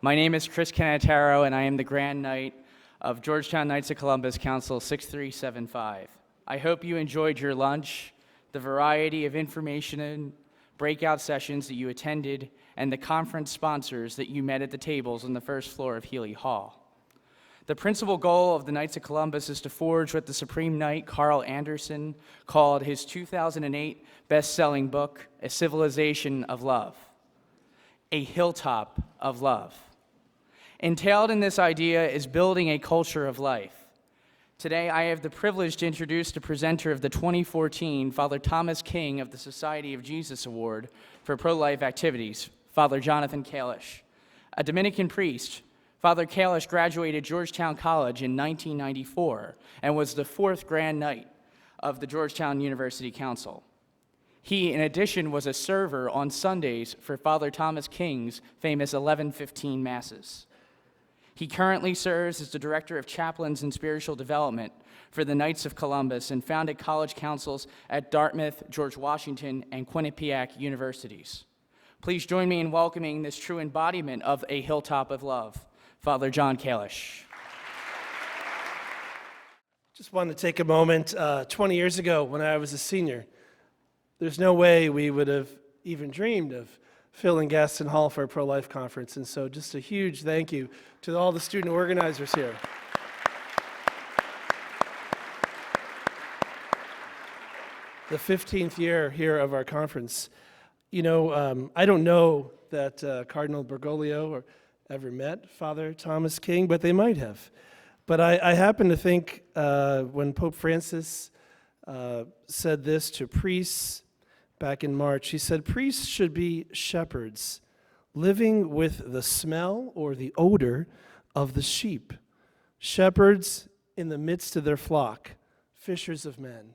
My name is Chris Canataro, and I am the Grand Knight of Georgetown Knights of Columbus Council 6375. I hope you enjoyed your lunch, the variety of information and breakout sessions that you attended, and the conference sponsors that you met at the tables on the first floor of Healy Hall. The principal goal of the Knights of Columbus is to forge what the Supreme Knight Carl Anderson called his 2008 best-selling book, A Civilization of Love, a hilltop of love. Entailed in this idea is building a culture of life. Today, I have the privilege to introduce the presenter of the 2014 Father Thomas King of the Society of Jesus Award for Pro-Life Activities, Father Jonathan Kalish. A Dominican priest, Father Kalish graduated Georgetown College in 1994 and was the 4th Grand Knight of the Georgetown University Council. He, in addition, was a server on Sundays for Father Thomas King's famous 11:15 Masses. He currently serves as the Director of Chaplains and Spiritual Development for the Knights of Columbus and founded college councils at Dartmouth, George Washington, and Quinnipiac universities. Please join me in welcoming this true embodiment of a hilltop of love, Father John Kalish. Just wanted to take a moment. 20 years ago, when I was a senior, there's no way we would have even dreamed of filling Gaston Hall for a pro-life conference. And so just a huge thank you to all the student organizers here. The 15th year here of our conference. You know, I don't know that Cardinal Bergoglio ever met Father Thomas King, but they might have. But I happen to think when Pope Francis said this to priests back in March, he said, priests should be shepherds, living with the smell or the odor of the sheep. Shepherds in the midst of their flock, fishers of men.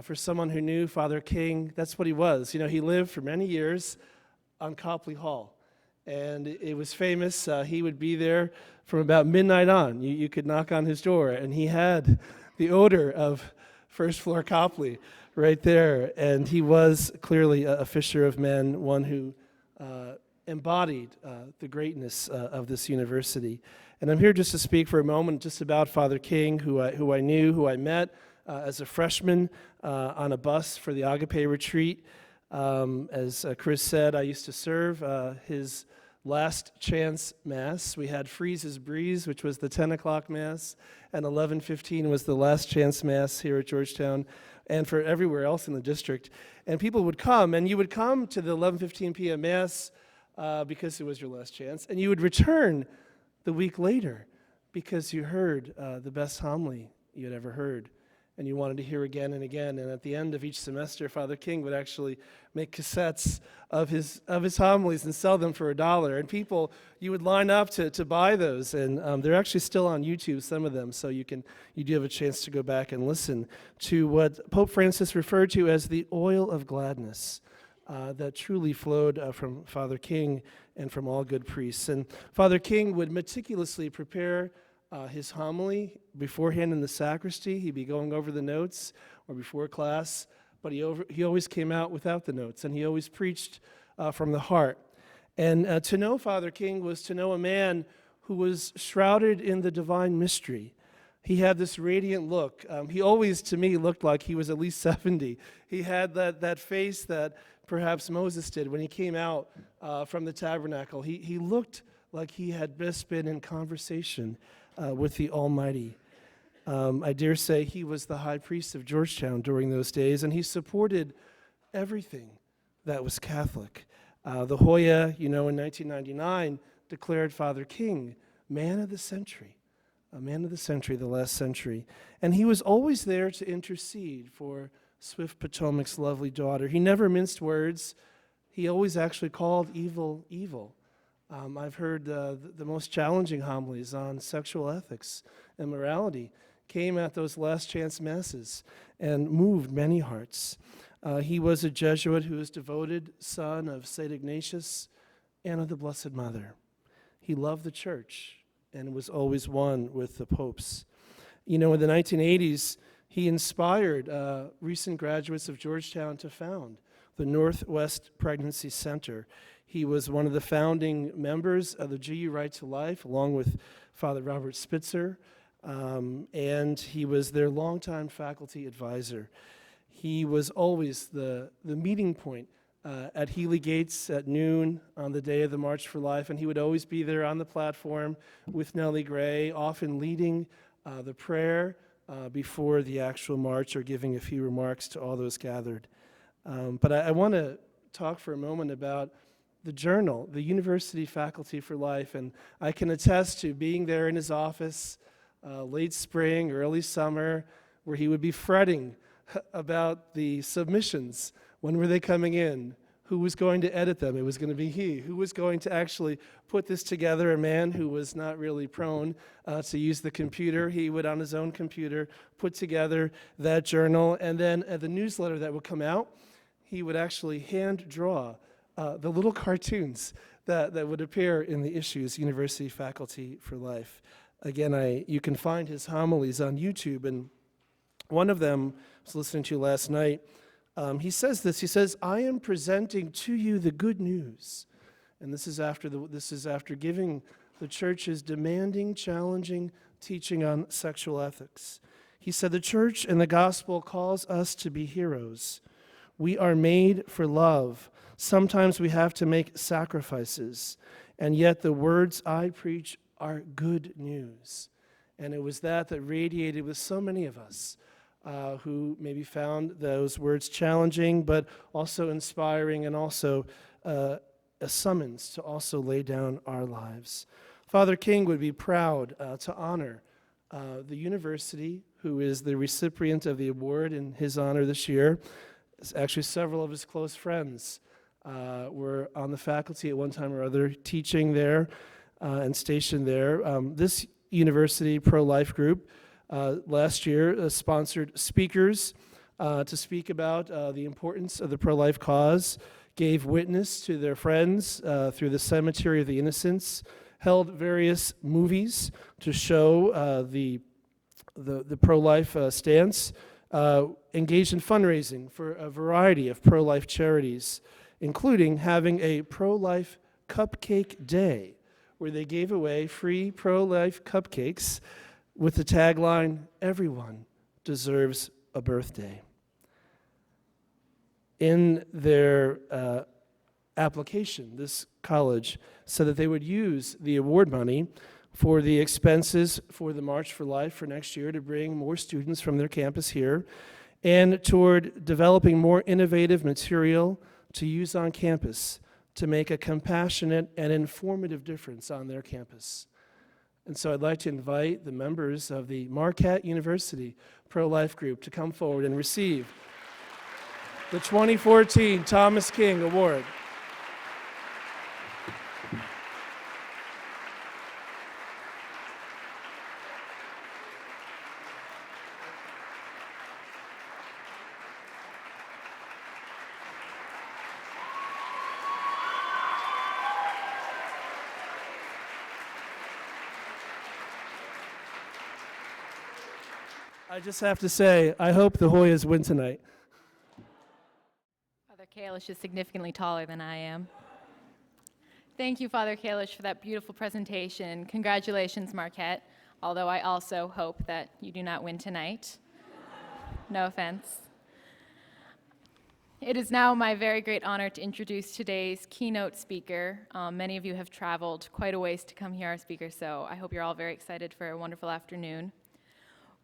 For someone who knew Father King, that's what he was. You know, he lived for many years on Copley Hall. And it was famous. He would be there from about midnight on. You could knock on his door, and he had the odor of first floor Copley right there. And he was clearly a fisher of men, one who embodied the greatness of this university. And I'm here just to speak for a moment just about Father King, who I knew, who I met as a freshman on a bus for the Agape retreat. As Chris said, I used to serve his last chance Mass. We had Freeze's Breeze, which was the 10 o'clock Mass, and 11:15 was the last chance Mass here at Georgetown and for everywhere else in the district. And people would come, and you would come to the 11:15 p.m. Mass because it was your last chance, and you would return the week later because you heard the best homily you had ever heard. And you wanted to hear again and again. And at the end of each semester, Father King would actually make cassettes of his homilies and sell them for $1. And people, you would line up to buy those. And they're actually still on YouTube, some of them. So you do have a chance to go back and listen to what Pope Francis referred to as the oil of gladness that truly flowed from Father King and from all good priests. And Father King would meticulously prepare his homily beforehand in the sacristy. He'd be going over the notes or before class, but he always came out without the notes, and he always preached from the heart. And to know Father King was to know a man who was shrouded in the divine mystery. He had this radiant look. He always, to me, looked like he was at least 70. He had that face that perhaps Moses did when he came out from the tabernacle. He looked like he had just been in conversation with the Almighty. I dare say he was the high priest of Georgetown during those days, and he supported everything that was Catholic. The Hoya, in 1999, declared Father King man of the century, a man of the century, the last century. And he was always there to intercede for Swift Potomac's lovely daughter. He never minced words. He always actually called evil, evil. I've heard the most challenging homilies on sexual ethics and morality came at those last chance masses and moved many hearts. He was a Jesuit who was devoted son of St. Ignatius and of the Blessed Mother. He loved the church and was always one with the popes. In the 1980s, he inspired recent graduates of Georgetown to found the Northwest Pregnancy Center. He was one of the founding members of the GU Right to Life, along with Father Robert Spitzer, and he was their longtime faculty advisor. He was always the meeting point at Healy Gates at noon on the day of the March for Life, and he would always be there on the platform with Nellie Gray, often leading the prayer before the actual march or giving a few remarks to all those gathered. But I want to talk for a moment about the journal, the University Faculty for Life, and I can attest to being there in his office late spring, early summer, where he would be fretting about the submissions. When were they coming in? Who was going to edit them? It was going to be he. Who was going to actually put this together? A man who was not really prone to use the computer. He would, on his own computer, put together that journal, and then the newsletter that would come out, he would actually hand draw the little cartoons that would appear in the issues, University Faculty for Life. Again, you can find his homilies on YouTube, and one of them I was listening to last night. He says this. He says, "I am presenting to you the good news," and this is after giving the church's demanding, challenging teaching on sexual ethics. He said, "The church and the gospel calls us to be heroes. We are made for love. Sometimes we have to make sacrifices, and yet the words I preach are good news." And it was that radiated with so many of us who maybe found those words challenging, but also inspiring, and also a summons to also lay down our lives. Father King would be proud to honor the university, who is the recipient of the award in his honor this year. Actually, several of his close friends were on the faculty at one time or other, teaching there and stationed there. This university pro-life group last year sponsored speakers to speak about the importance of the pro-life cause, gave witness to their friends through the Cemetery of the Innocents, held various movies to show the pro-life stance, engaged in fundraising for a variety of pro-life charities, including having a pro-life cupcake day, where they gave away free pro-life cupcakes with the tagline, "Everyone deserves a birthday." In their application, this college said that they would use the award money for the expenses for the March for Life for next year to bring more students from their campus here, and toward developing more innovative material to use on campus to make a compassionate and informative difference on their campus. And so I'd like to invite the members of the Marquette University Pro-Life Group to come forward and receive the 2014 Thomas King Award. I just have to say, I hope the Hoyas win tonight. Father Kalish is significantly taller than I am. Thank you, Father Kalish, for that beautiful presentation. Congratulations, Marquette, although I also hope that you do not win tonight. No offense. It is now my very great honor to introduce today's keynote speaker. Many of you have traveled quite a ways to come hear our speaker, so I hope you're all very excited for a wonderful afternoon.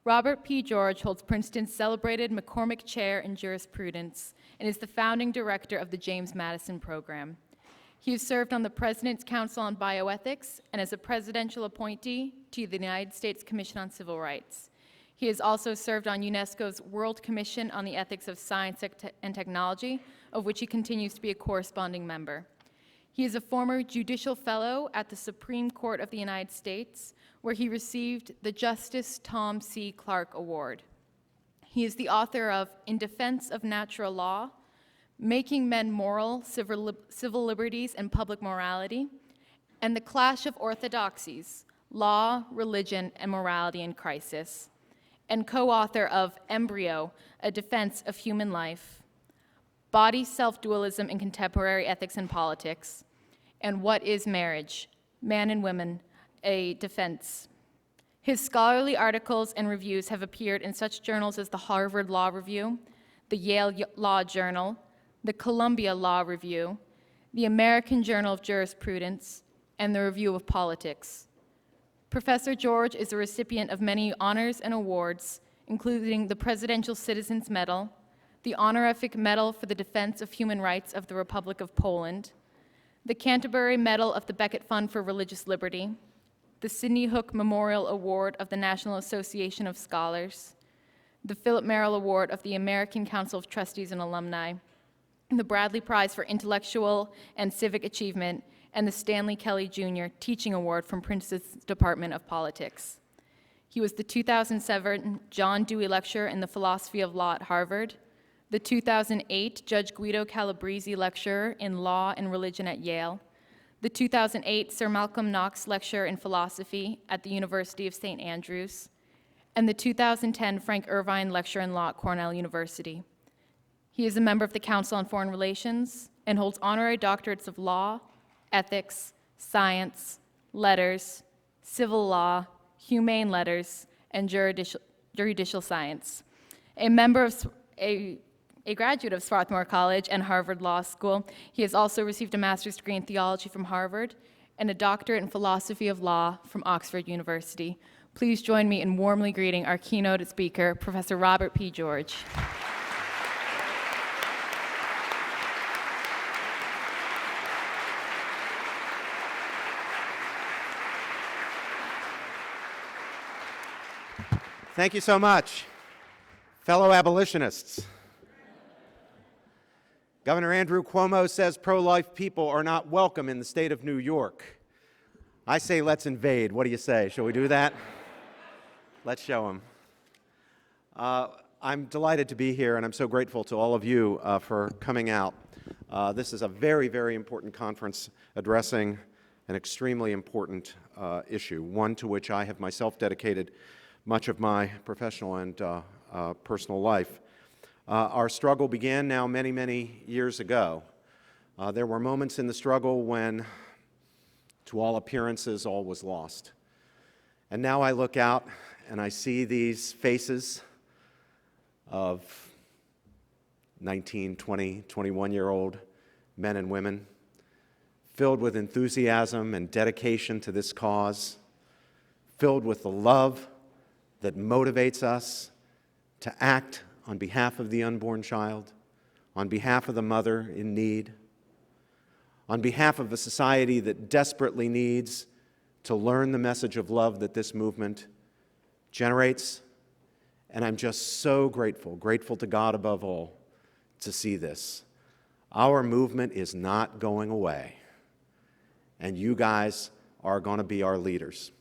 Robert P. George holds Princeton's celebrated McCormick Chair in Jurisprudence and is the founding director of the James Madison Program. He has served on the President's Council on Bioethics and as a presidential appointee to the United States Commission on Civil Rights. He has also served on UNESCO's World Commission on the Ethics of Science and Technology, of which he continues to be a corresponding member. He is a former judicial fellow at the Supreme Court of the United States, where he received the Justice Tom C. Clark Award. He is the author of In Defense of Natural Law, Making Men Moral, Civil Liberties, and Public Morality, and The Clash of Orthodoxies, Law, Religion, and Morality in Crisis, and co-author of Embryo, A Defense of Human Life, Body Self-Dualism in Contemporary Ethics and Politics, and What is Marriage? Man and Women, a Defense. His scholarly articles and reviews have appeared in such journals as the Harvard Law Review, the Yale Law Journal, the Columbia Law Review, the American Journal of Jurisprudence, and the Review of Politics. Professor George is a recipient of many honors and awards, including the Presidential Citizens Medal, the Honorific Medal for the Defense of Human Rights of the Republic of Poland, the Canterbury Medal of the Becket Fund for Religious Liberty, the Sidney Hook Memorial Award of the National Association of Scholars, the Philip Merrill Award of the American Council of Trustees and Alumni, the Bradley Prize for Intellectual and Civic Achievement, and the Stanley Kelly Jr. Teaching Award from Princeton's Department of Politics. He was the 2007 John Dewey Lecturer in the Philosophy of Law at Harvard, the 2008 Judge Guido Calabrese Lecturer in Law and Religion at Yale, the 2008 Sir Malcolm Knox Lecturer in Philosophy at the University of St. Andrews, and the 2010 Frank Irvine Lecturer in Law at Cornell University. He is a member of the Council on Foreign Relations and holds honorary doctorates of law, ethics, science, letters, civil law, humane letters, and juridical science. A graduate of Swarthmore College and Harvard Law School, he has also received a master's degree in theology from Harvard and a doctorate in philosophy of law from Oxford University. Please join me in warmly greeting our keynote speaker, Professor Robert P. George. Thank you so much, fellow abolitionists. Governor Andrew Cuomo says pro-life people are not welcome in the state of New York. I say let's invade. What do you say? Shall we do that? Let's show them. I'm delighted to be here, and I'm so grateful to all of you for coming out. This is a very, very important conference addressing an extremely important issue, one to which I have myself dedicated much of my professional and personal life. Our struggle began now many, many years ago. There were moments in the struggle when, to all appearances, all was lost. And now I look out and I see these faces of 19, 20, 21-year-old men and women filled with enthusiasm and dedication to this cause, filled with the love that motivates us to act on behalf of the unborn child, on behalf of the mother in need, on behalf of a society that desperately needs to learn the message of love that this movement generates. And I'm just so grateful to God above all, to see this. Our movement is not going away, and you guys are going to be our leaders.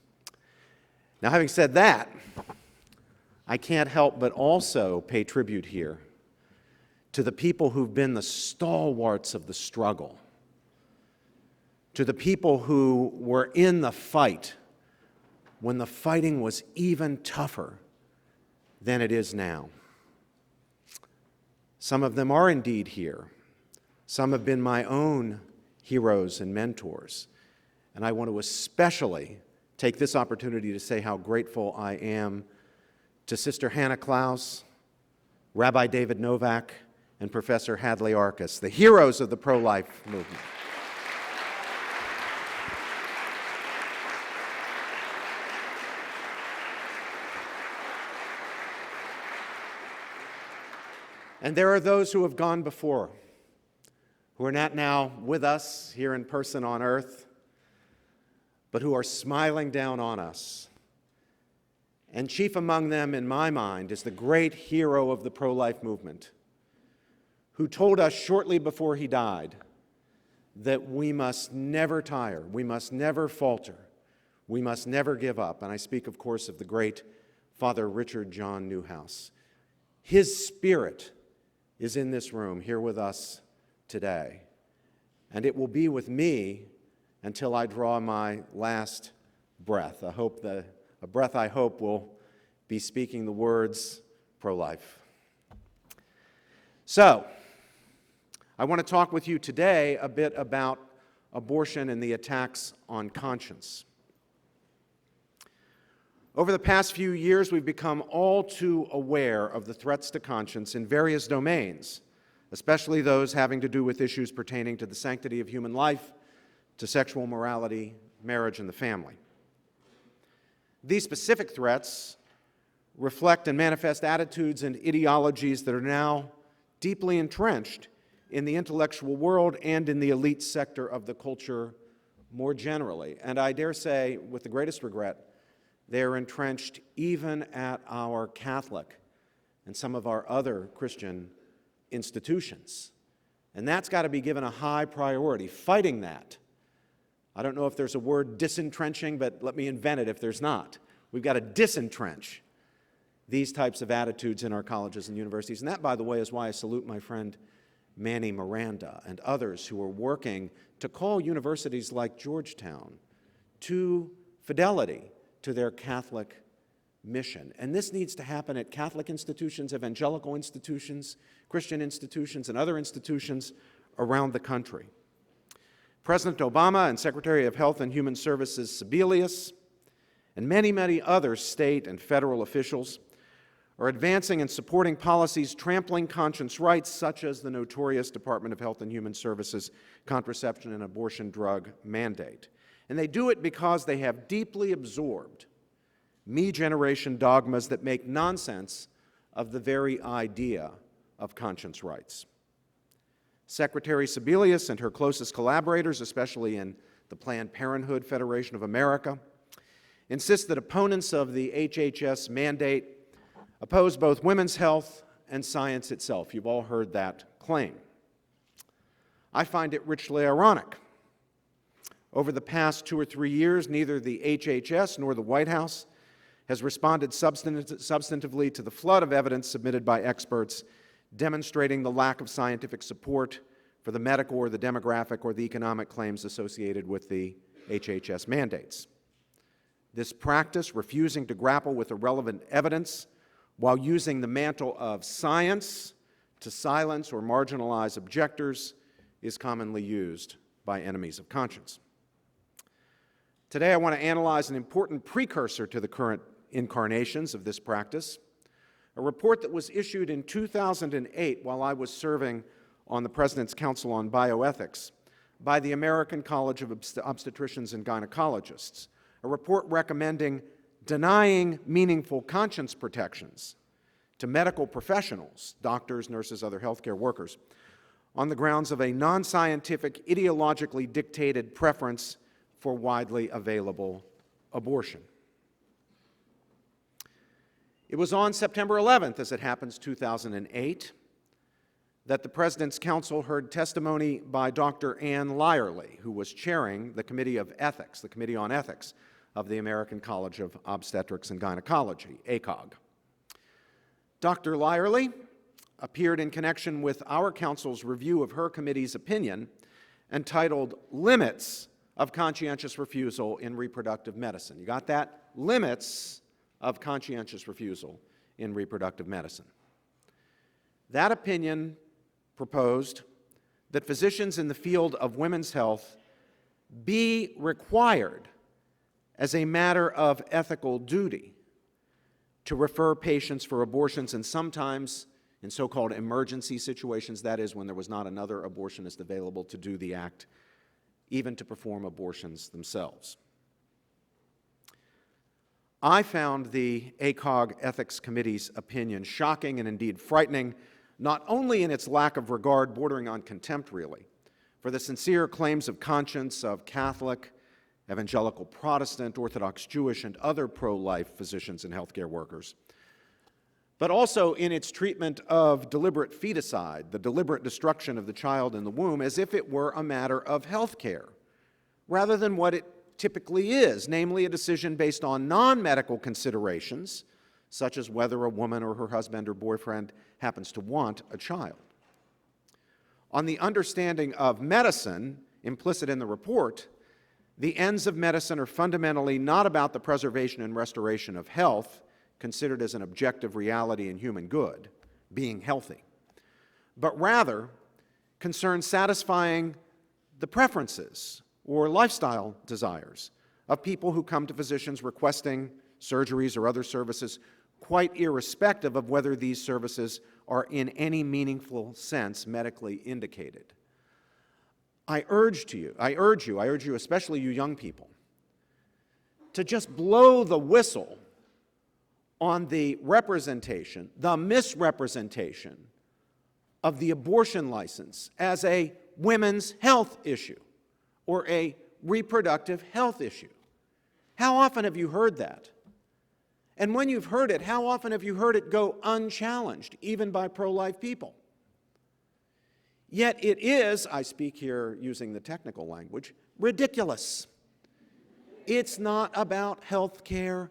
Now, having said that, I can't help but also pay tribute here to the people who've been the stalwarts of the struggle, to the people who were in the fight when the fighting was even tougher than it is now. Some of them are indeed here. Some have been my own heroes and mentors, and I want to especially take this opportunity to say how grateful I am to Sister Hannah Klaus, Rabbi David Novak, and Professor Hadley Arkus, the heroes of the pro-life movement. And there are those who have gone before, who are not now with us here in person on earth, but who are smiling down on us. And chief among them, in my mind, is the great hero of the pro-life movement, who told us shortly before he died that we must never tire, we must never falter, we must never give up. And I speak, of course, of the great Father Richard John Newhouse. His spirit is in this room here with us today, and it will be with me until I draw my last breath. A breath I hope will be speaking the words pro-life. So, I want to talk with you today a bit about abortion and the attacks on conscience. Over the past few years, we've become all too aware of the threats to conscience in various domains, especially those having to do with issues pertaining to the sanctity of human life, to sexual morality, marriage, and the family. These specific threats reflect and manifest attitudes and ideologies that are now deeply entrenched in the intellectual world and in the elite sector of the culture more generally. And I dare say, with the greatest regret, they're entrenched even at our Catholic and some of our other Christian institutions. And that's got to be given a high priority, fighting that. I don't know if there's a word disentrenching, but let me invent it if there's not. We've got to disentrench these types of attitudes in our colleges and universities. And that, by the way, is why I salute my friend Manny Miranda and others who are working to call universities like Georgetown to fidelity to their Catholic mission. And this needs to happen at Catholic institutions, evangelical institutions, Christian institutions, and other institutions around the country. President Obama and Secretary of Health and Human Services Sebelius and many, many other state and federal officials are advancing and supporting policies trampling conscience rights, such as the notorious Department of Health and Human Services contraception and abortion drug mandate. And they do it because they have deeply absorbed me-generation dogmas that make nonsense of the very idea of conscience rights. Secretary Sebelius and her closest collaborators, especially in the Planned Parenthood Federation of America, insist that opponents of the HHS mandate oppose both women's health and science itself. You've all heard that claim. I find it richly ironic. Over the past 2 or 3 years, neither the HHS nor the White House has responded substantively to the flood of evidence submitted by experts demonstrating the lack of scientific support for the medical or the demographic or the economic claims associated with the HHS mandates. This practice, refusing to grapple with the relevant evidence while using the mantle of science to silence or marginalize objectors, is commonly used by enemies of conscience. Today, I want to analyze an important precursor to the current incarnations of this practice, a report that was issued in 2008 while I was serving on the President's Council on Bioethics by the American College of Obstetricians and Gynecologists, a report recommending denying meaningful conscience protections to medical professionals, doctors, nurses, other healthcare workers, on the grounds of a non-scientific, ideologically dictated preference for widely available abortion. It was on September 11th, as it happens, 2008, that the President's Council heard testimony by Dr. Ann Lyerly, who was chairing the Committee of Ethics, the Committee on Ethics of the American College of Obstetrics and Gynecology, ACOG. Dr. Lyerly appeared in connection with our council's review of her committee's opinion entitled Limits of Conscientious Refusal in Reproductive Medicine. You got that? Limits of Conscientious Refusal in Reproductive Medicine. That opinion proposed that physicians in the field of women's health be required as a matter of ethical duty to refer patients for abortions, and sometimes in so-called emergency situations, that is when there was not another abortionist available to do the act, even to perform abortions themselves. I found the ACOG Ethics Committee's opinion shocking and indeed frightening, not only in its lack of regard, bordering on contempt really, for the sincere claims of conscience of Catholic, evangelical Protestant, Orthodox Jewish, and other pro-life physicians and healthcare workers, but also in its treatment of deliberate feticide, the deliberate destruction of the child in the womb, as if it were a matter of health care, rather than what it typically is, namely a decision based on non-medical considerations, such as whether a woman or her husband or boyfriend happens to want a child. On the understanding of medicine, implicit in the report, the ends of medicine are fundamentally not about the preservation and restoration of health, considered as an objective reality and human good, being healthy, but rather concern satisfying the preferences or lifestyle desires of people who come to physicians requesting surgeries or other services, quite irrespective of whether these services are in any meaningful sense medically indicated. I urge you, especially you young people, to just blow the whistle on the representation, the misrepresentation of the abortion license as a women's health issue or a reproductive health issue. How often have you heard that? And when you've heard it, how often have you heard it go unchallenged, even by pro-life people? Yet it is, I speak here using the technical language, ridiculous. It's not about health care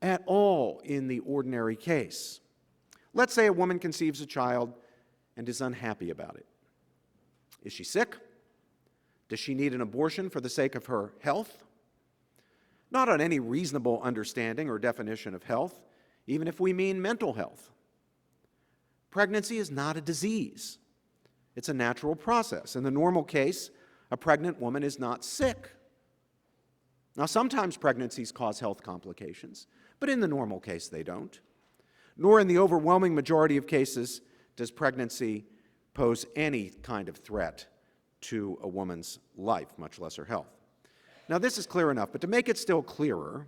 at all in the ordinary case. Let's say a woman conceives a child and is unhappy about it. Is she sick? Does she need an abortion for the sake of her health? Not on any reasonable understanding or definition of health, even if we mean mental health. Pregnancy is not a disease. It's a natural process. In the normal case, a pregnant woman is not sick. Now, sometimes pregnancies cause health complications, but in the normal case, they don't. Nor in the overwhelming majority of cases does pregnancy pose any kind of threat to a woman's life, much less her health. Now, this is clear enough, but to make it still clearer,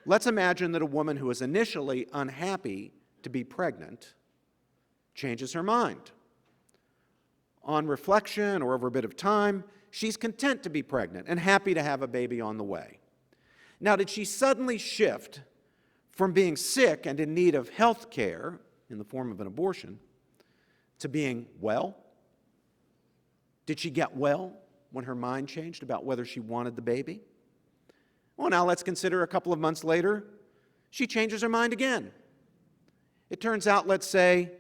let's imagine that a woman who is initially unhappy to be pregnant changes her mind. On reflection or over a bit of time, she's content to be pregnant and happy to have a baby on the way. Now, did she suddenly shift from being sick and in need of health care in the form of an abortion to being well? Did she get well when her mind changed about whether she wanted the baby? Well, now let's consider a couple of months later, she changes her mind again. It turns out, let's say,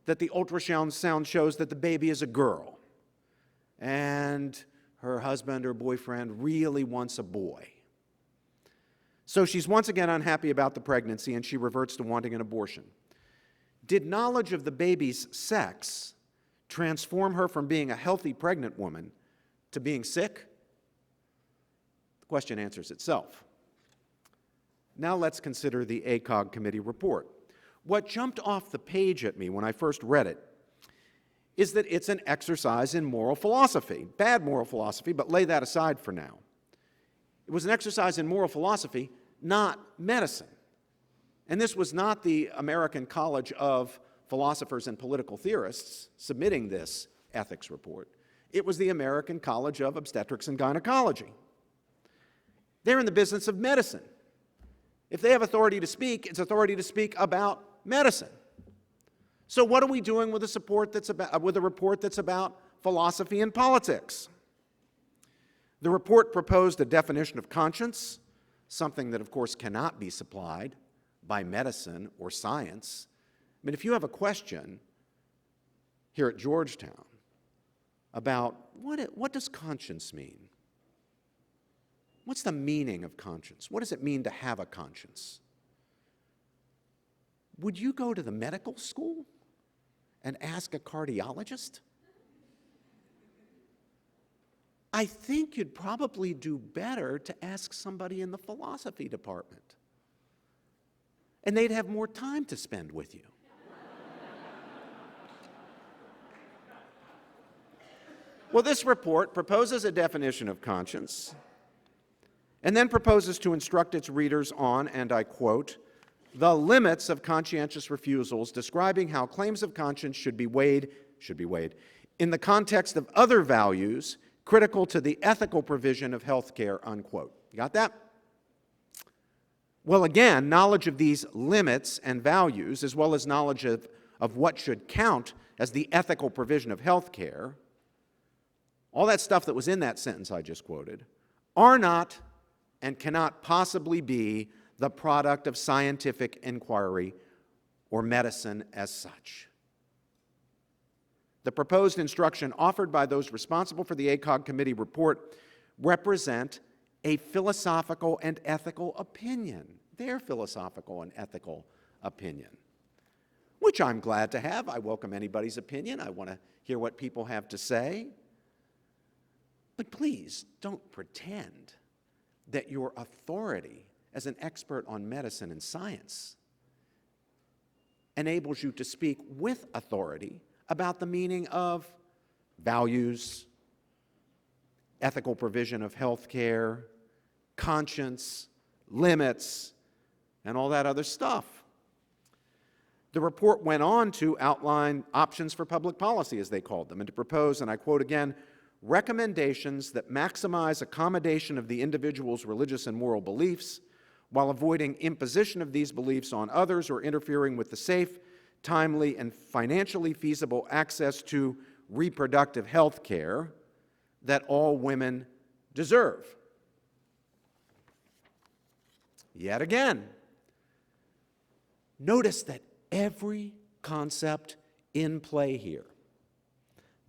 that the ultrasound shows that the baby is a girl, and her husband or boyfriend really wants a boy. So she's once again unhappy about the pregnancy, and she reverts to wanting an abortion. Did knowledge of the baby's sex transform her from being a healthy pregnant woman to being sick? The question answers itself. Now let's consider the ACOG committee report. What jumped off the page at me when I first read it is that it's an exercise in moral philosophy. Bad moral philosophy, but lay that aside for now. It was an exercise in moral philosophy, not medicine. And this was not the American College of Philosophers and Political Theorists submitting this ethics report. It was the American College of Obstetrics and Gynecology. They're in the business of medicine. If they have authority to speak, it's authority to speak about medicine. So what are we doing with a report that's about philosophy and politics? The report proposed a definition of conscience, something that, of course, cannot be supplied by medicine or science. I mean, if you have a question here at Georgetown about what does conscience mean? What's the meaning of conscience? What does it mean to have a conscience? Would you go to the medical school and ask a cardiologist? I think you'd probably do better to ask somebody in the philosophy department. And they'd have more time to spend with you. Well, this report proposes a definition of conscience and then proposes to instruct its readers on, and I quote, the limits of conscientious refusals, describing how claims of conscience should be weighed in the context of other values critical to the ethical provision of health care, unquote. You got that? Well, again, knowledge of these limits and values, as well as knowledge of what should count as the ethical provision of health care, all that stuff that was in that sentence I just quoted, are not and cannot possibly be the product of scientific inquiry or medicine as such. The proposed instruction offered by those responsible for the ACOG committee report represent a philosophical and ethical opinion, their philosophical and ethical opinion, which I'm glad to have. I welcome anybody's opinion. I want to hear what people have to say. But please don't pretend that your authority as an expert on medicine and science enables you to speak with authority about the meaning of values, ethical provision of health care, conscience, limits, and all that other stuff. The report went on to outline options for public policy, as they called them, and to propose, and I quote again, recommendations that maximize accommodation of the individual's religious and moral beliefs while avoiding imposition of these beliefs on others or interfering with the safe, timely, and financially feasible access to reproductive health care that all women deserve. Yet again, notice that every concept in play here,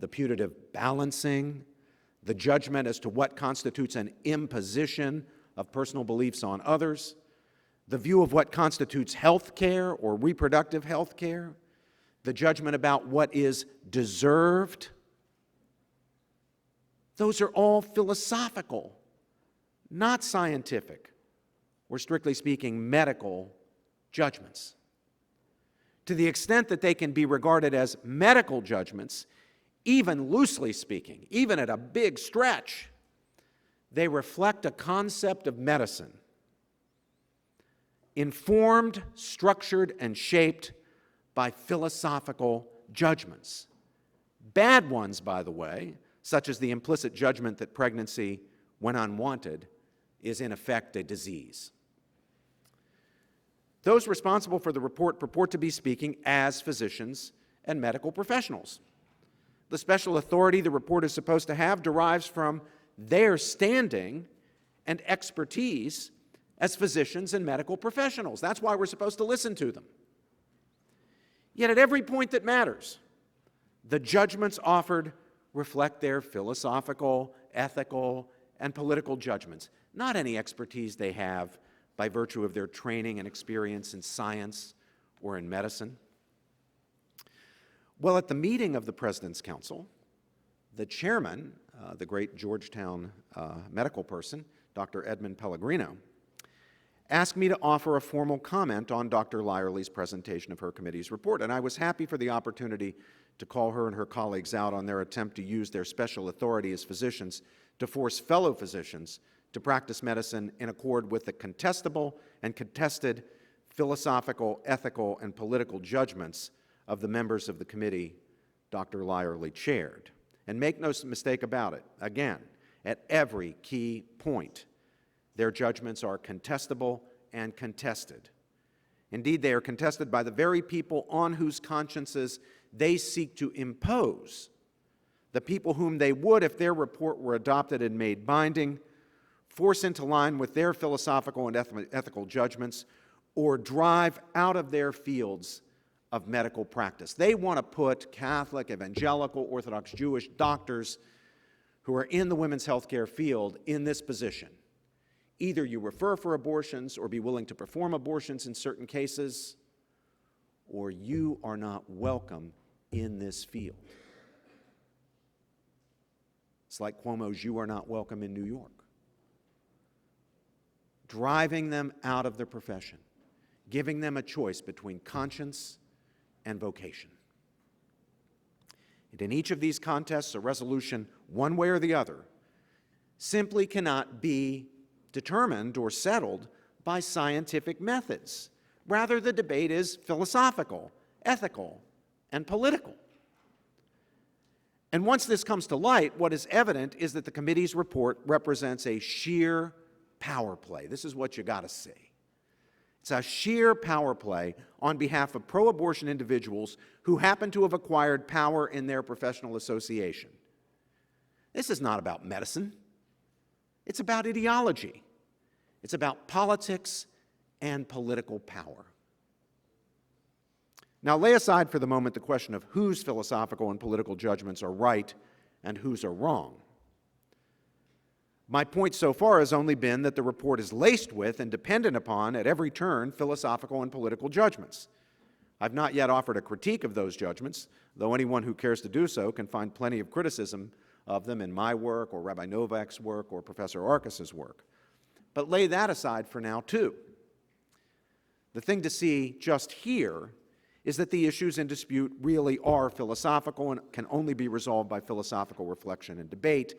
the putative balancing, the judgment as to what constitutes an imposition of personal beliefs on others, the view of what constitutes health care or reproductive health care, the judgment about what is deserved, those are all philosophical, not scientific, or strictly speaking, medical judgments. To the extent that they can be regarded as medical judgments, even loosely speaking, even at a big stretch, they reflect a concept of medicine, informed, structured, and shaped by philosophical judgments. Bad ones, by the way, such as the implicit judgment that pregnancy, when unwanted, is in effect a disease. Those responsible for the report purport to be speaking as physicians and medical professionals. The special authority the report is supposed to have derives from their standing and expertise as physicians and medical professionals. That's why we're supposed to listen to them. Yet at every point that matters, the judgments offered reflect their philosophical, ethical, and political judgments, not any expertise they have by virtue of their training and experience in science or in medicine. Well, at the meeting of the President's Council, the chairman, the great Georgetown medical person, Dr. Edmund Pellegrino, asked me to offer a formal comment on Dr. Lyerly's presentation of her committee's report, and I was happy for the opportunity to call her and her colleagues out on their attempt to use their special authority as physicians to force fellow physicians to practice medicine in accord with the contestable and contested philosophical, ethical, and political judgments of the members of the committee Dr. Lyerly chaired. And make no mistake about it, again, at every key point, their judgments are contestable and contested. Indeed, they are contested by the very people on whose consciences they seek to impose, the people whom they would, if their report were adopted and made binding, force into line with their philosophical and ethical judgments, or drive out of their fields of medical practice. They want to put Catholic, evangelical, Orthodox Jewish doctors who are in the women's health care field in this position. Either you refer for abortions or be willing to perform abortions in certain cases, or you are not welcome in this field. It's like Cuomo's "You are not welcome in New York." Driving them out of their profession, giving them a choice between conscience and vocation. And in each of these contests, a resolution, one way or the other, simply cannot be determined or settled by scientific methods. Rather, the debate is philosophical, ethical, and political. And once this comes to light, what is evident is that the committee's report represents a sheer power play. This is what you got to see. It's a sheer power play on behalf of pro-abortion individuals who happen to have acquired power in their professional association. This is not about medicine. It's about ideology. It's about politics and political power. Now, lay aside for the moment the question of whose philosophical and political judgments are right and whose are wrong. My point so far has only been that the report is laced with and dependent upon, at every turn, philosophical and political judgments. I've not yet offered a critique of those judgments, though anyone who cares to do so can find plenty of criticism of them in my work, or Rabbi Novak's work, or Professor Arkus's work. But lay that aside for now, too. The thing to see just here is that the issues in dispute really are philosophical and can only be resolved by philosophical reflection and debate,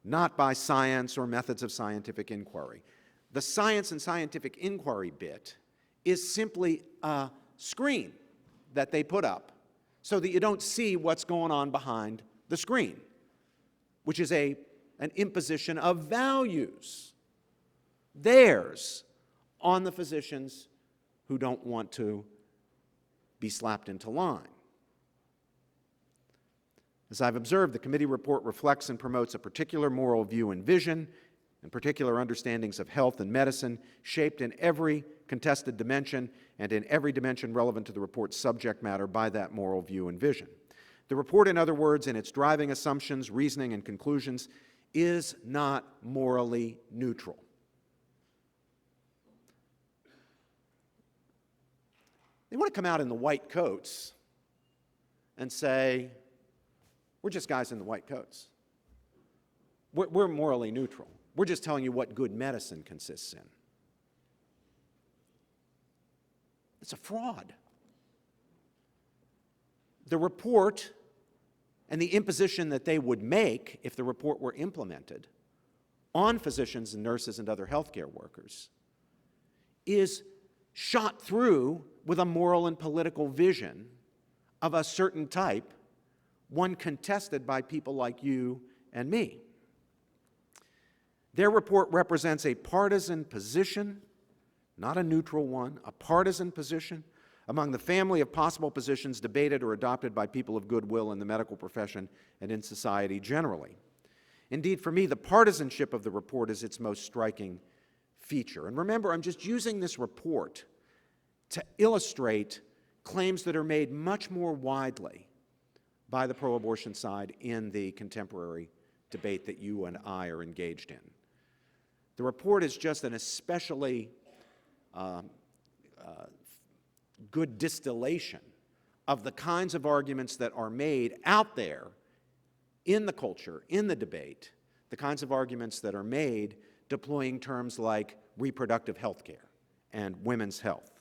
not by science or methods of scientific inquiry. The science and scientific inquiry bit is simply a screen that they put up so that you don't see what's going on behind the screen, which is an imposition of values, theirs, on the physicians who don't want to be slapped into line. As I've observed, the committee report reflects and promotes a particular moral view and vision and particular understandings of health and medicine, shaped in every contested dimension and in every dimension relevant to the report's subject matter by that moral view and vision. The report, in other words, in its driving assumptions, reasoning, and conclusions, is not morally neutral. They want to come out in the white coats and say, we're just guys in the white coats. We're morally neutral. We're just telling you what good medicine consists in. It's a fraud. The report and the imposition that they would make if the report were implemented on physicians and nurses and other healthcare workers is shot through with a moral and political vision of a certain type, one contested by people like you and me. Their report represents a partisan position, not a neutral one, a partisan position among the family of possible positions debated or adopted by people of goodwill in the medical profession and in society generally. Indeed, for me, the partisanship of the report is its most striking feature. And remember, I'm just using this report to illustrate claims that are made much more widely by the pro-abortion side in the contemporary debate that you and I are engaged in. The report is just an especially good distillation of the kinds of arguments that are made out there in the culture, in the debate, the kinds of arguments that are made deploying terms like reproductive health care and women's health.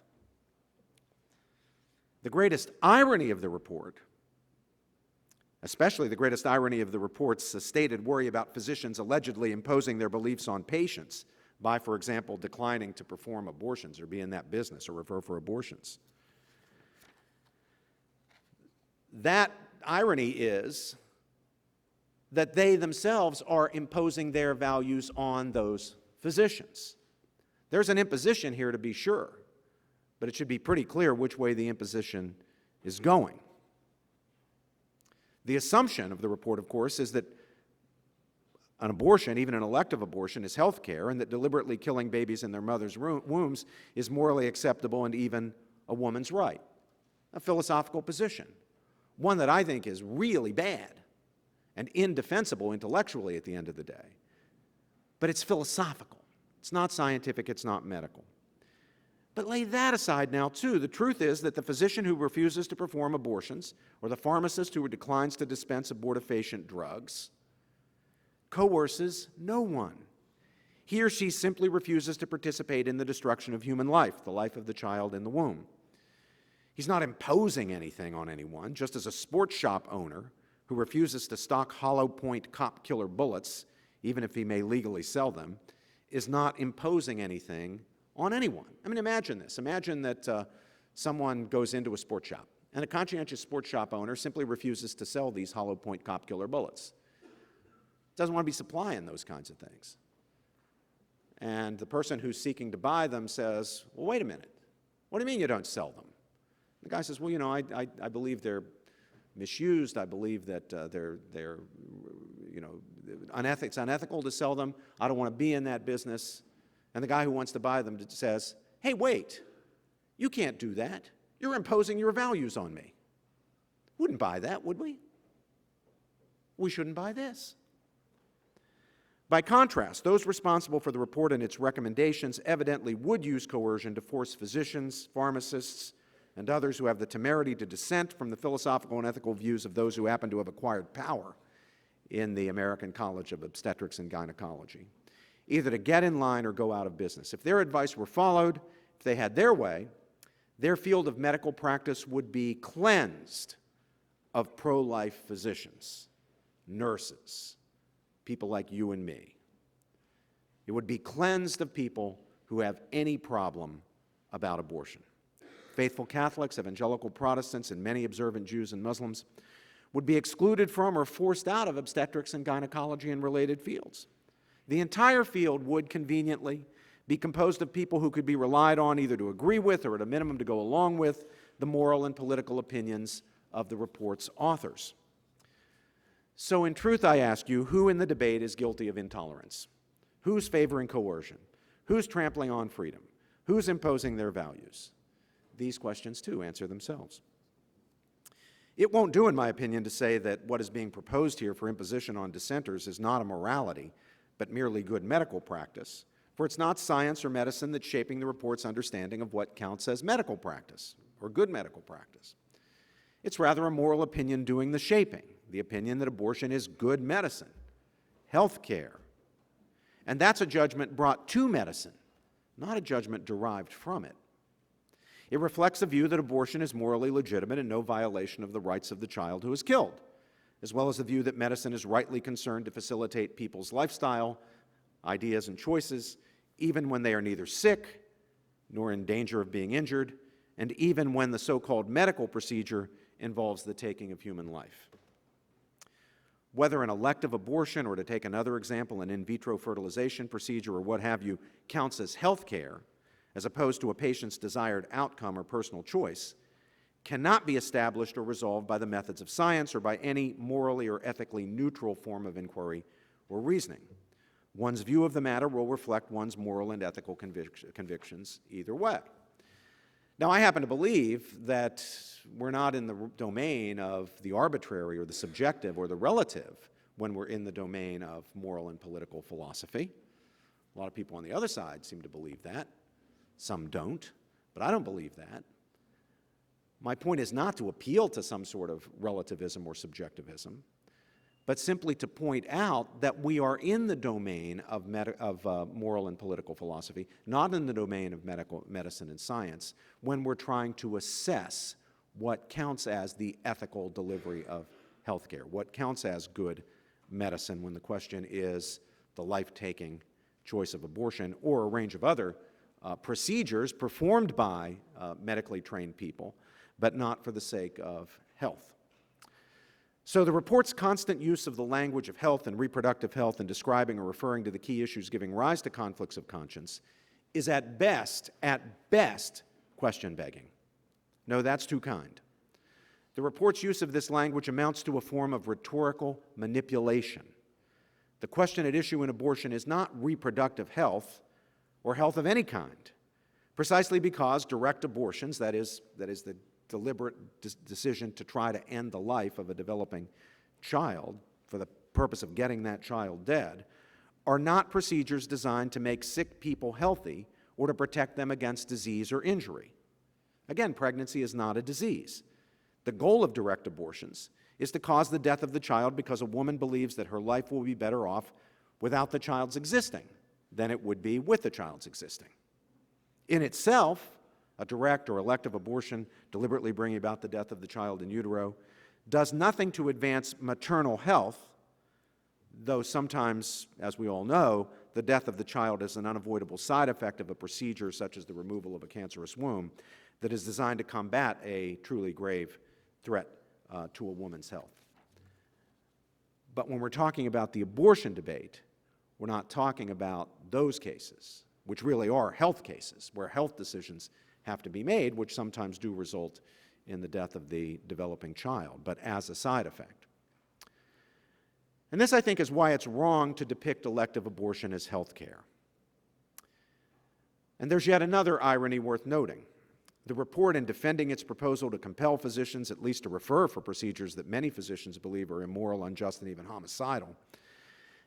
The greatest irony of the report, especially the greatest irony of the report's stated worry about physicians allegedly imposing their beliefs on patients by, for example, declining to perform abortions or be in that business or refer for abortions. That irony is that they themselves are imposing their values on those physicians. There's an imposition here, to be sure, but it should be pretty clear which way the imposition is going. The assumption of the report, of course, is that an abortion, even an elective abortion, is health care, and that deliberately killing babies in their mother's wombs is morally acceptable and even a woman's right. A philosophical position, one that I think is really bad and indefensible intellectually at the end of the day. But it's philosophical. It's not scientific, it's not medical. But lay that aside now, too. The truth is that the physician who refuses to perform abortions, or the pharmacist who declines to dispense abortifacient drugs, coerces no one. He or she simply refuses to participate in the destruction of human life, the life of the child in the womb. He's not imposing anything on anyone, just as a sports shop owner who refuses to stock hollow point cop killer bullets, even if he may legally sell them, is not imposing anything on anyone. I mean, imagine this. Imagine that someone goes into a sports shop, and a conscientious sports shop owner simply refuses to sell these hollow point cop killer bullets. Doesn't want to be supplying those kinds of things. And the person who's seeking to buy them says, well, wait a minute. What do you mean you don't sell them? The guy says, well, you know, I believe they're misused. I believe that they're you know, it's unethical to sell them. I don't want to be in that business. And the guy who wants to buy them says, hey, wait, you can't do that. You're imposing your values on me. Wouldn't buy that, would we? We shouldn't buy this. By contrast, those responsible for the report and its recommendations evidently would use coercion to force physicians, pharmacists, and others who have the temerity to dissent from the philosophical and ethical views of those who happen to have acquired power in the American College of Obstetrics and Gynecology, either to get in line or go out of business. If their advice were followed, if they had their way, their field of medical practice would be cleansed of pro-life physicians, nurses, people like you and me. It would be cleansed of people who have any problem about abortion. Faithful Catholics, evangelical Protestants, and many observant Jews and Muslims would be excluded from or forced out of obstetrics and gynecology and related fields. The entire field would conveniently be composed of people who could be relied on either to agree with or at a minimum to go along with the moral and political opinions of the report's authors. So in truth, I ask you, who in the debate is guilty of intolerance? Who's favoring coercion? Who's trampling on freedom? Who's imposing their values? These questions, too, answer themselves. It won't do, in my opinion, to say that what is being proposed here for imposition on dissenters is not a morality, but merely good medical practice, for it's not science or medicine that's shaping the report's understanding of what counts as medical practice or good medical practice. It's rather a moral opinion doing the shaping, the opinion that abortion is good medicine, health care. And that's a judgment brought to medicine, not a judgment derived from it. It reflects a view that abortion is morally legitimate and no violation of the rights of the child who is killed, as well as the view that medicine is rightly concerned to facilitate people's lifestyle, ideas, and choices, even when they are neither sick nor in danger of being injured, and even when the so-called medical procedure involves the taking of human life. Whether an elective abortion, or to take another example, an in vitro fertilization procedure or what have you, counts as health care, as opposed to a patient's desired outcome or personal choice, cannot be established or resolved by the methods of science or by any morally or ethically neutral form of inquiry or reasoning. One's view of the matter will reflect one's moral and ethical convictions either way. Now, I happen to believe that we're not in the domain of the arbitrary or the subjective or the relative when we're in the domain of moral and political philosophy. A lot of people on the other side seem to believe that. Some don't, but I don't believe that. My point is not to appeal to some sort of relativism or subjectivism, but simply to point out that we are in the domain of moral and political philosophy, not in the domain of medicine and science, when we're trying to assess what counts as the ethical delivery of health care, what counts as good medicine when the question is the life-taking choice of abortion or a range of other procedures performed by medically trained people, but not for the sake of health. So the report's constant use of the language of health and reproductive health in describing or referring to the key issues giving rise to conflicts of conscience is at best, question-begging. No, that's too kind. The report's use of this language amounts to a form of rhetorical manipulation. The question at issue in abortion is not reproductive health or health of any kind, precisely because direct abortions, that is the deliberate decision to try to end the life of a developing child for the purpose of getting that child dead, are not procedures designed to make sick people healthy or to protect them against disease or injury. Again, pregnancy is not a disease. The goal of direct abortions is to cause the death of the child because a woman believes that her life will be better off without the child's existing than it would be with the child's existing. In itself, a direct or elective abortion, deliberately bringing about the death of the child in utero, does nothing to advance maternal health, though sometimes, as we all know, the death of the child is an unavoidable side effect of a procedure such as the removal of a cancerous womb that is designed to combat a truly grave threat to a woman's health. But when we're talking about the abortion debate, we're not talking about those cases, which really are health cases, where health decisions have to be made, which sometimes do result in the death of the developing child, but as a side effect. And this, I think, is why it's wrong to depict elective abortion as health care. And there's yet another irony worth noting. The report, in defending its proposal to compel physicians at least to refer for procedures that many physicians believe are immoral, unjust, and even homicidal,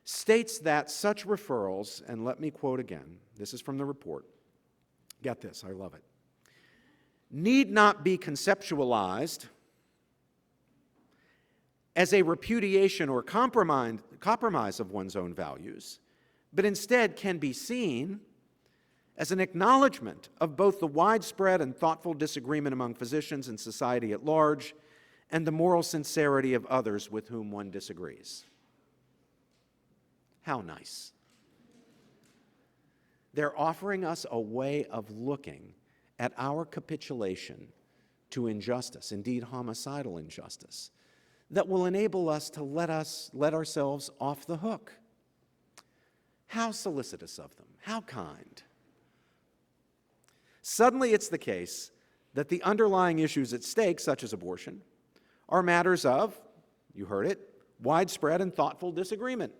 states that such referrals, and let me quote again, this is from the report, get this, I love it, need not be conceptualized as a repudiation or compromise of one's own values, but instead can be seen as an acknowledgement of both the widespread and thoughtful disagreement among physicians and society at large, and the moral sincerity of others with whom one disagrees. How nice. They're offering us a way of looking at our capitulation to injustice, indeed homicidal injustice, that will enable us to let ourselves off the hook. How solicitous of them, how kind. Suddenly it's the case that the underlying issues at stake, such as abortion, are matters of, you heard it, widespread and thoughtful disagreement.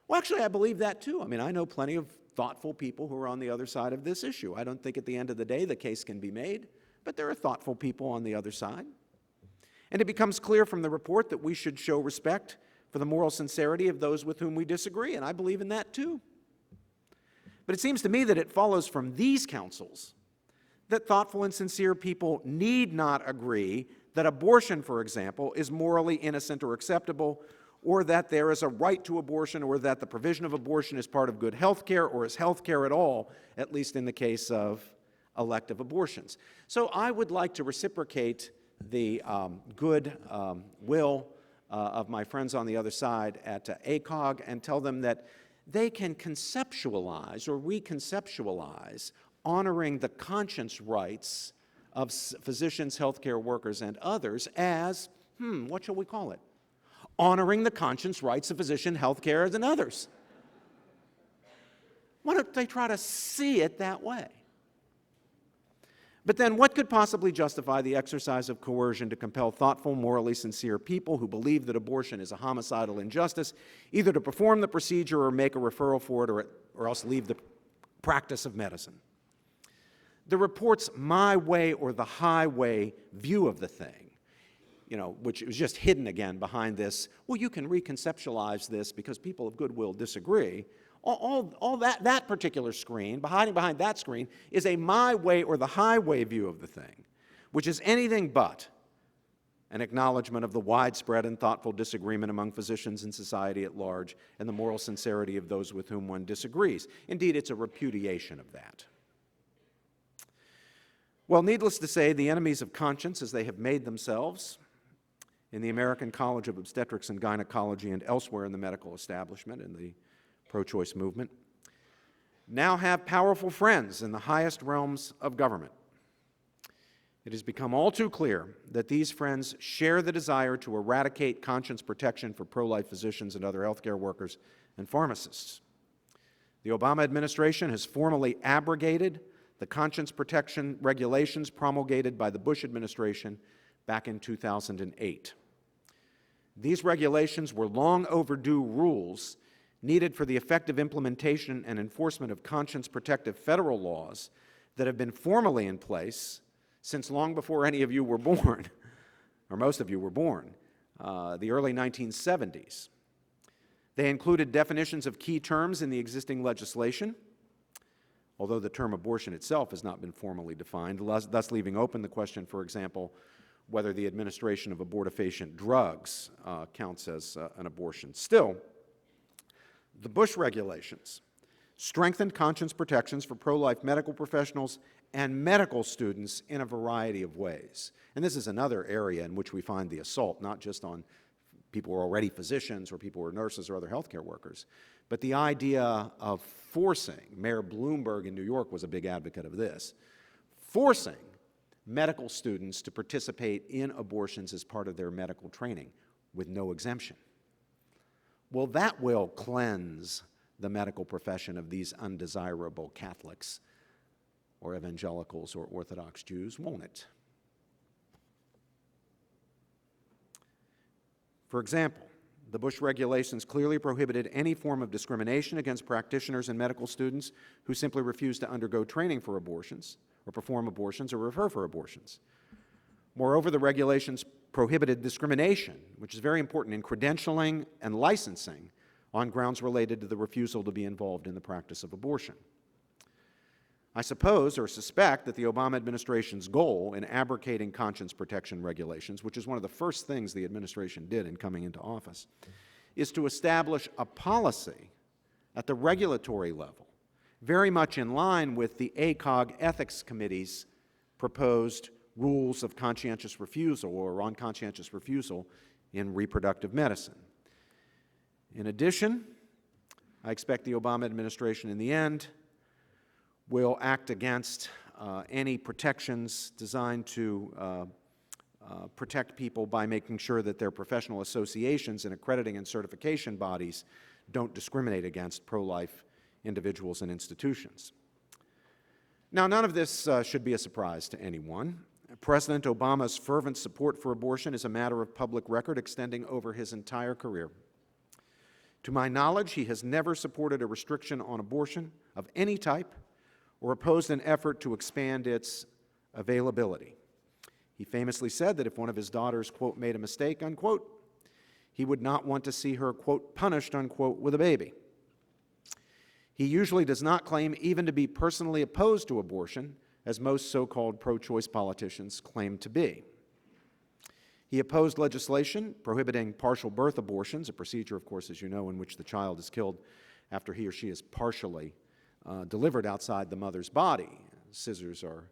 Well, actually, I believe that too. I mean, I know plenty of thoughtful people who are on the other side of this issue. I don't think at the end of the day the case can be made, but there are thoughtful people on the other side. And it becomes clear from the report that we should show respect for the moral sincerity of those with whom we disagree, and I believe in that too. But it seems to me that it follows from these counsels that thoughtful and sincere people need not agree that abortion, for example, is morally innocent or acceptable, or that there is a right to abortion, or that the provision of abortion is part of good health care, or is health care at all, at least in the case of elective abortions. So I would like to reciprocate the good will of my friends on the other side at ACOG and tell them that they can conceptualize or reconceptualize honoring the conscience rights of physicians, healthcare workers, and others as, what shall we call it? Honoring the conscience rights of physicians, healthcare, and others. Why don't they try to see it that way? But then what could possibly justify the exercise of coercion to compel thoughtful, morally sincere people who believe that abortion is a homicidal injustice, either to perform the procedure or make a referral for it, or else leave the practice of medicine? The report's my way or the highway view of the thing, which was just hidden again behind this, well, you can reconceptualize this because people of goodwill disagree. All that particular screen, hiding behind that screen, is a my way or the highway view of the thing, which is anything but an acknowledgement of the widespread and thoughtful disagreement among physicians and society at large and the moral sincerity of those with whom one disagrees. Indeed, it's a repudiation of that. Well, needless to say, the enemies of conscience, as they have made themselves in the American College of Obstetrics and Gynecology and elsewhere in the medical establishment and the pro-choice movement, now have powerful friends in the highest realms of government. It has become all too clear that these friends share the desire to eradicate conscience protection for pro-life physicians and other healthcare workers and pharmacists. The Obama administration has formally abrogated the conscience protection regulations promulgated by the Bush administration back in 2008. These regulations were long overdue rules needed for the effective implementation and enforcement of conscience-protective federal laws that have been formally in place since long before any of you were born, or most of you were born, the early 1970s. They included definitions of key terms in the existing legislation, although the term abortion itself has not been formally defined, thus leaving open the question, for example, whether the administration of abortifacient drugs counts as an abortion. Still, the Bush regulations strengthened conscience protections for pro-life medical professionals and medical students in a variety of ways. And this is another area in which we find the assault, not just on people who are already physicians or people who are nurses or other healthcare workers, but the idea of forcing, Mayor Bloomberg in New York was a big advocate of this, forcing medical students to participate in abortions as part of their medical training with no exemption. Well, that will cleanse the medical profession of these undesirable Catholics or evangelicals or Orthodox Jews, won't it? For example, the Bush regulations clearly prohibited any form of discrimination against practitioners and medical students who simply refuse to undergo training for abortions or perform abortions or refer for abortions. Moreover, the regulations prohibited discrimination, which is very important in credentialing and licensing on grounds related to the refusal to be involved in the practice of abortion. I suppose or suspect that the Obama administration's goal in abrogating conscience protection regulations, which is one of the first things the administration did in coming into office, is to establish a policy at the regulatory level, very much in line with the ACOG Ethics Committee's proposed rules of conscientious refusal or on conscientious refusal in reproductive medicine. In addition, I expect the Obama administration in the end will act against any protections designed to protect people by making sure that their professional associations and accrediting and certification bodies don't discriminate against pro-life individuals and institutions. Now, none of this should be a surprise to anyone. President Obama's fervent support for abortion is a matter of public record extending over his entire career. To my knowledge, he has never supported a restriction on abortion of any type or opposed an effort to expand its availability. He famously said that if one of his daughters, quote, made a mistake, unquote, he would not want to see her, quote, punished, unquote, with a baby. He usually does not claim even to be personally opposed to abortion, as most so-called pro-choice politicians claim to be. He opposed legislation prohibiting partial birth abortions, a procedure, of course, as you know, in which the child is killed after he or she is partially delivered outside the mother's body. Scissors are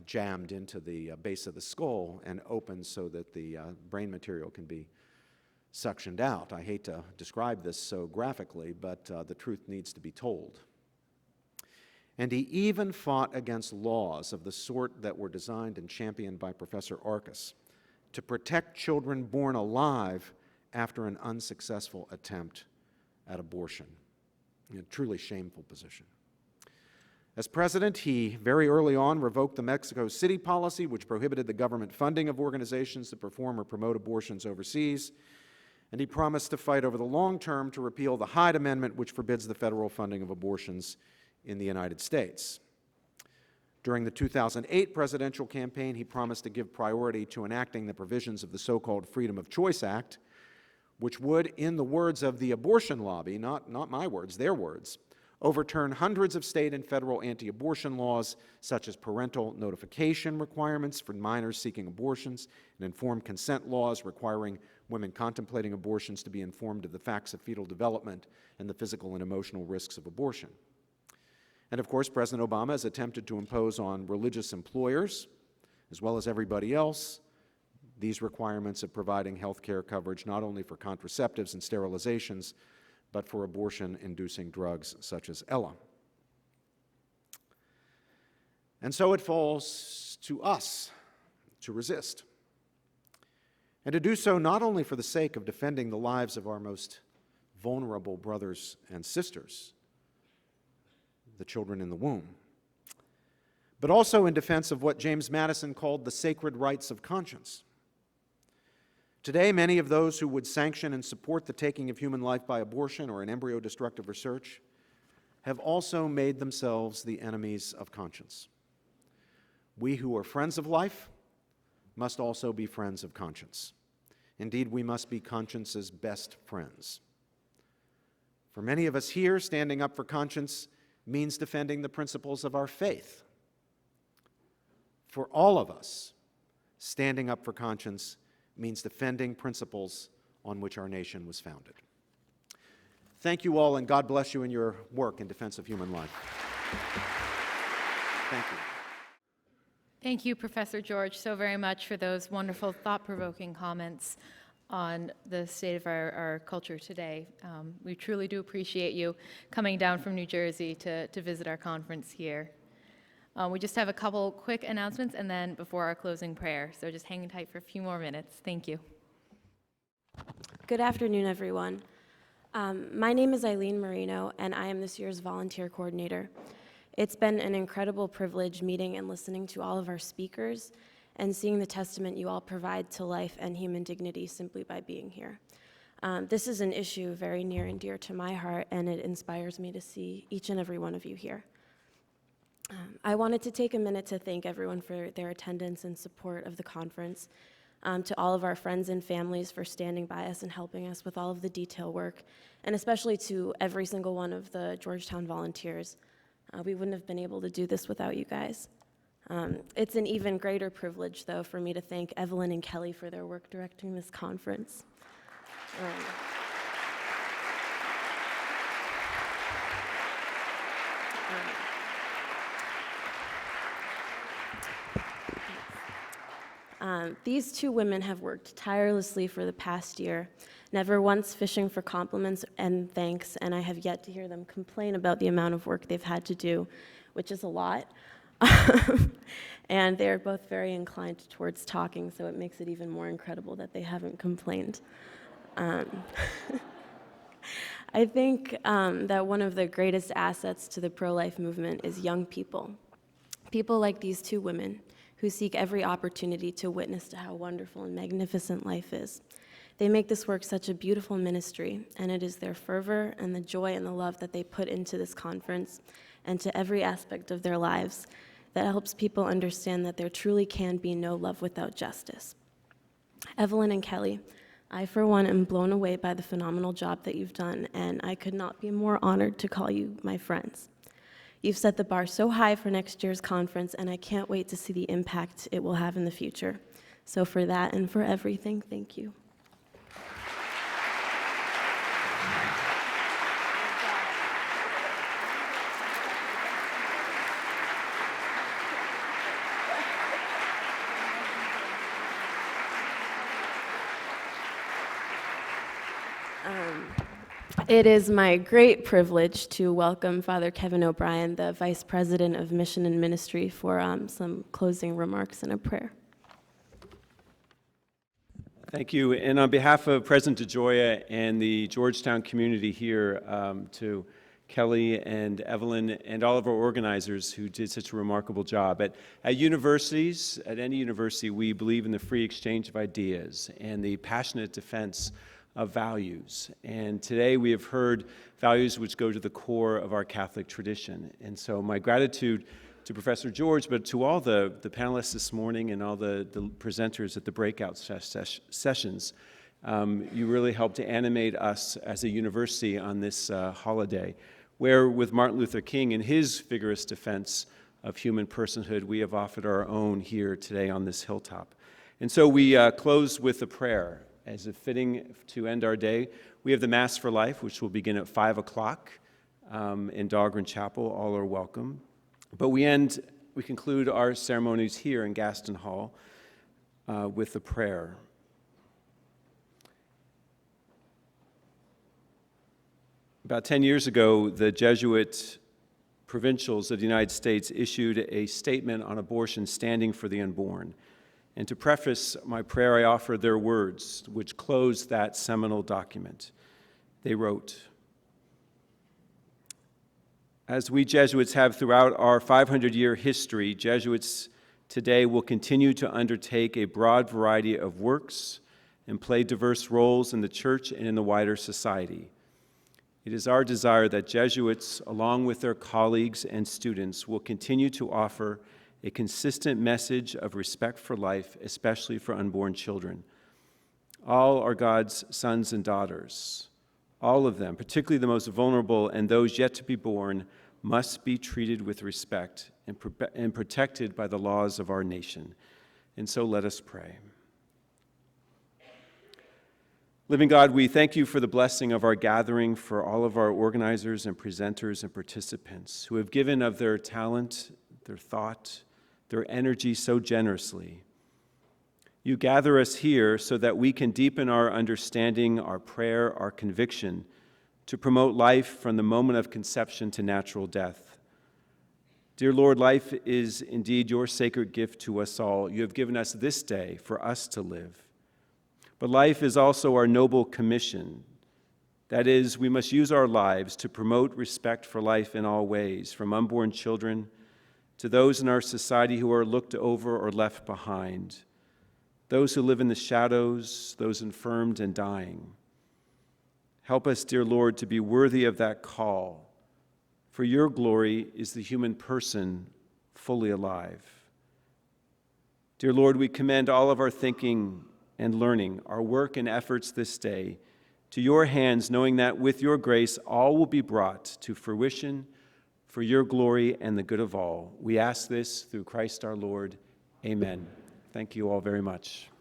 jammed into the base of the skull and opened so that the brain material can be suctioned out. I hate to describe this so graphically, but the truth needs to be told. And he even fought against laws of the sort that were designed and championed by Professor Arcus to protect children born alive after an unsuccessful attempt at abortion. A truly shameful position. As president, he very early on revoked the Mexico City policy, which prohibited the government funding of organizations that perform or promote abortions overseas, and he promised to fight over the long term to repeal the Hyde Amendment, which forbids the federal funding of abortions in the United States. During the 2008 presidential campaign, he promised to give priority to enacting the provisions of the so-called Freedom of Choice Act, which would, in the words of the abortion lobby, not my words, their words, overturn hundreds of state and federal anti-abortion laws, such as parental notification requirements for minors seeking abortions and informed consent laws requiring women contemplating abortions to be informed of the facts of fetal development and the physical and emotional risks of abortion. And of course, President Obama has attempted to impose on religious employers, as well as everybody else, these requirements of providing health care coverage not only for contraceptives and sterilizations, but for abortion-inducing drugs such as Ella. And so it falls to us to resist, and to do so not only for the sake of defending the lives of our most vulnerable brothers and sisters, the children in the womb, but also in defense of what James Madison called the sacred rights of conscience. Today, many of those who would sanction and support the taking of human life by abortion or in embryo-destructive research have also made themselves the enemies of conscience. We who are friends of life must also be friends of conscience. Indeed, we must be conscience's best friends. For many of us here, standing up for conscience means defending the principles of our faith. For all of us, standing up for conscience means defending principles on which our nation was founded. Thank you all, and God bless you in your work in defense of human life. Thank you. Thank you, Professor George, so very much for those wonderful, thought-provoking comments on the state of our culture today. We truly do appreciate you coming down from New Jersey to visit our conference here. We just have a couple quick announcements and then before our closing prayer, so just hang tight for a few more minutes. Thank you. Good afternoon, everyone. My name is Eileen Marino, and I am this year's volunteer coordinator. It's been an incredible privilege meeting and listening to all of our speakers and seeing the testament you all provide to life and human dignity simply by being here. This is an issue very near and dear to my heart, and it inspires me to see each and every one of you here. I wanted to take a minute to thank everyone for their attendance and support of the conference, to all of our friends and families for standing by us and helping us with all of the detail work, and especially to every single one of the Georgetown volunteers. We wouldn't have been able to do this without you guys. It's an even greater privilege, though, for me to thank Evelyn and Kelly for their work directing this conference. These two women have worked tirelessly for the past year, never once fishing for compliments and thanks, and I have yet to hear them complain about the amount of work they've had to do, which is a lot. And they're both very inclined towards talking, so it makes it even more incredible that they haven't complained. I think that one of the greatest assets to the pro-life movement is young people. People like these two women who seek every opportunity to witness to how wonderful and magnificent life is. They make this work such a beautiful ministry, and it is their fervor and the joy and the love that they put into this conference and to every aspect of their lives that helps people understand that there truly can be no love without justice. Evelyn and Kelly, I, for one, am blown away by the phenomenal job that you've done, and I could not be more honored to call you my friends. You've set the bar so high for next year's conference, and I can't wait to see the impact it will have in the future. So for that and for everything, thank you. It is my great privilege to welcome Father Kevin O'Brien, the Vice President of Mission and Ministry, for some closing remarks and a prayer. Thank you. And on behalf of President DeGioia and the Georgetown community here, to Kelly and Evelyn and all of our organizers who did such a remarkable job. At universities, at any university, we believe in the free exchange of ideas and the passionate defense of values. And today we have heard values which go to the core of our Catholic tradition. And so my gratitude to Professor George, but to all the panelists this morning and all the presenters at the breakout sessions. You really helped to animate us as a university on this holiday, where with Martin Luther King and his vigorous defense of human personhood, we have offered our own here today on this hilltop. And so we close with a prayer. As if fitting to end our day, we have the Mass for Life, which will begin at 5 o'clock in Dahlgren Chapel. All are welcome. But we conclude our ceremonies here in Gaston Hall with a prayer. About 10 years ago, the Jesuit provincials of the United States issued a statement on abortion standing for the unborn. And to preface my prayer, I offer their words, which close that seminal document. They wrote, "As we Jesuits have throughout our 500-year history, Jesuits today will continue to undertake a broad variety of works and play diverse roles in the Church and in the wider society. It is our desire that Jesuits, along with their colleagues and students, will continue to offer a consistent message of respect for life, especially for unborn children. All are God's sons and daughters. All of them, particularly the most vulnerable and those yet to be born, must be treated with respect and protected by the laws of our nation." And so let us pray. Living God, we thank you for the blessing of our gathering, for all of our organizers and presenters and participants who have given of their talent, their thought, their energy so generously. You gather us here so that we can deepen our understanding, our prayer, our conviction to promote life from the moment of conception to natural death. Dear Lord, life is indeed your sacred gift to us all. You have given us this day for us to live. But life is also our noble commission. That is, we must use our lives to promote respect for life in all ways, from unborn children to those in our society who are looked over or left behind, those who live in the shadows, those infirmed and dying. Help us, dear Lord, to be worthy of that call, for your glory is the human person fully alive. Dear Lord, we commend all of our thinking and learning, our work and efforts this day, to your hands, knowing that with your grace all will be brought to fruition for your glory and the good of all. We ask this through Christ our Lord. Amen. Thank you all very much.